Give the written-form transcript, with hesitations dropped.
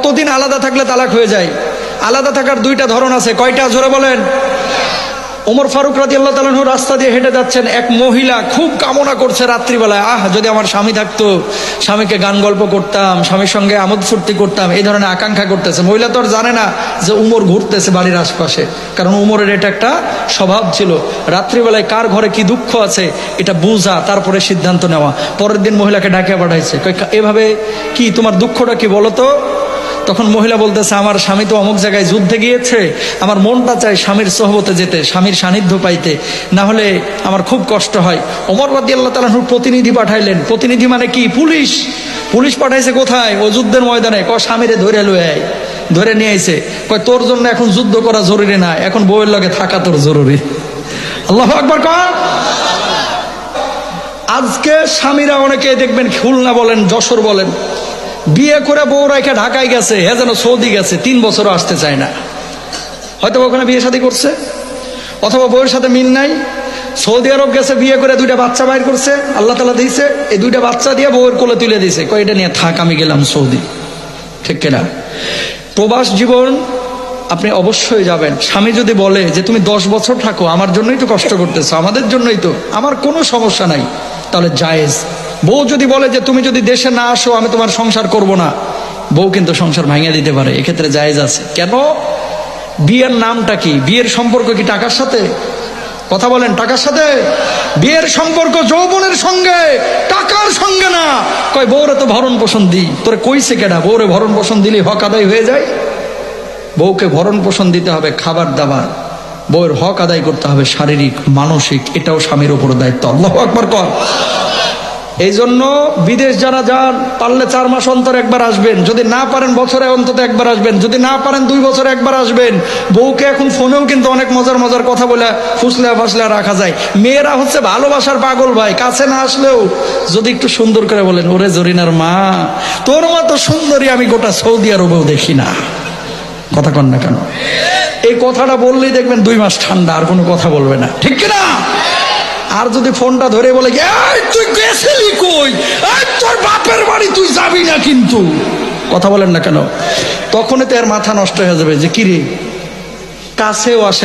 কতদিন আলাদা থাকলে তালাক হয়ে যায়? আলাদা থাকার দুইটা ধরন আছে। কয়টা? জোরে বলেন। ওমর ফারুক রাদিয়াল্লাহু তাআলা আনহু রাস্তা দিয়ে হেঁটে যাচ্ছেন, এক মহিলা খুব কামনা করছে রাত্রিবেলায়, যদি আমার স্বামী থাকতো, স্বামীকে গান গল্প করতাম, স্বামীর সঙ্গে আমোদ ফুর্তি করতাম, এই ধরনের আকাঙ্ক্ষা করতেছে। মহিলা তো আর জানে না যে উমর ঘুরতেছে বাড়ির আশপাশে, কারণ উমরের এটা একটা স্বভাব ছিল রাত্রিবেলায় কার ঘরে কি দুঃখ আছে এটা বুঝা, তারপরে সিদ্ধান্ত নেওয়া। পরের দিন মহিলাকে ডাকে পাঠাইছে, এভাবে কি তোমার দুঃখটা কি বলো তো? তখন মহিলা বলতেছে, আমার স্বামী তো অমুক জায়গায় যুদ্ধে গিয়েছে, আমার মনটা চায় স্বামীর সোহবতে যেতে, স্বামীর সান্নিধ্য পাইতে, না হলে আমার খুব কষ্ট হয়। ওমর রাদিয়াল্লাহু তাআলা আনহু প্রতিনিধি পাঠাইলেন। প্রতিনিধি মানে কি? পুলিশ। পুলিশ পাঠাইছে কোথায়? ও যুদ্ধের ময়দানে। স্বামীরে ধরে লয়ে আয়। ধরে নিয়ে আইছে। তোর জন্য এখন যুদ্ধ করা জরুরি না, এখন বউয়ের লগে থাকা তোর জরুরি। আল্লাহু আকবার কর। আজকে স্বামীরা অনেকে দেখবেন, খুলনা বলেন, যশোর বলেন, বিয়ে করে বউ রেখে ঢাকায় গেছে, হে যেন সৌদি গেছে, 3 বছরও আসতে চায় না। হয়তো ওখানে বিয়ে শাদী করছে, অথবা বউয়ের সাথে মিল নাই। সৌদি আরব গেছে, বিয়ে করে 2টা বাচ্চা বাইর করছে, আল্লাহ তাআলা দিয়েছে, এই 2টা বাচ্চা দিয়ে বউয়ের কোলে তুলে দিয়েছে, এটা নিয়ে থাক, আমি গেলাম সৌদি। ঠিক কিনা? প্রবাস জীবন আপনি অবশ্যই যাবেন। স্বামী যদি বলে যে তুমি 10 বছর থাকো, আমার জন্যই তো কষ্ট করতেছো, আমাদের জন্যই তো, আমার কোনো সমস্যা নাই, তাহলে জায়েজ। বউ যদি বলে যে তুমি যদি দেশে না আসো আমি তোমার সংসার করব না, বউ কিন্তু সংসার ভাঙিয়ে দিতে পারে, এক্ষেত্রে জায়েজ আছে। কেন? বিয়ের নামটা কি? বিয়ের সম্পর্ক কি টাকার সাথে? কথা বলেন, টাকার সাথে? বিয়ের সম্পর্ক যৌবনের সঙ্গে, টাকার সঙ্গে না। বউরে তো ভরণ পোষণ দিই, তোরে কইছে কেডা? বউরে ভরণ পোষণ দিলে হক আদায় হয়ে যায়? বউকে ভরণ পোষণ দিতে হবে, খাবার দাবার, বউয়ের হক আদায় করতে হবে, শারীরিক মানসিক, এটাও স্বামীর উপর দায়িত্ব। আল্লাহু আকবার কর। এই জন্য বিদেশ যারা যান, পারলে 4 মাস অন্তর একবার আসবেন, যদি না পারেন বছরে অন্তত একবার আসবেন, যদি না পারেন 2 বছরে একবার আসবেন। বউকে এখন ফোনেও কিন্তু অনেক মজার মজার কথা বলে ফুসলে ফাসলে রাখা যায়। মেয়েরা হচ্ছে ভালোবাসার পাগল ভাই, কাছে না আসলেও যদি একটু সুন্দর করে বলেন, ওরে জরিনার মা, তোর মতো সুন্দরী আমি গোটা সৌদি আরবেও দেখি না। কথা কন না কেন? এই কথাটা বললেই দেখবেন 2 মাস ঠান্ডা, আর কোনো কথা বলবে না। ঠিক কিনা? আর যদি ফোনটা ধরে বলে, তুই গেছিলি কই, তোর বাপের বাড়ি তুই যাবি না কিন্তু, কথা বলেন না কেন, তখনই তো এর মাথা নষ্ট হয়ে যাবে যে কিরে, কাছেও আসে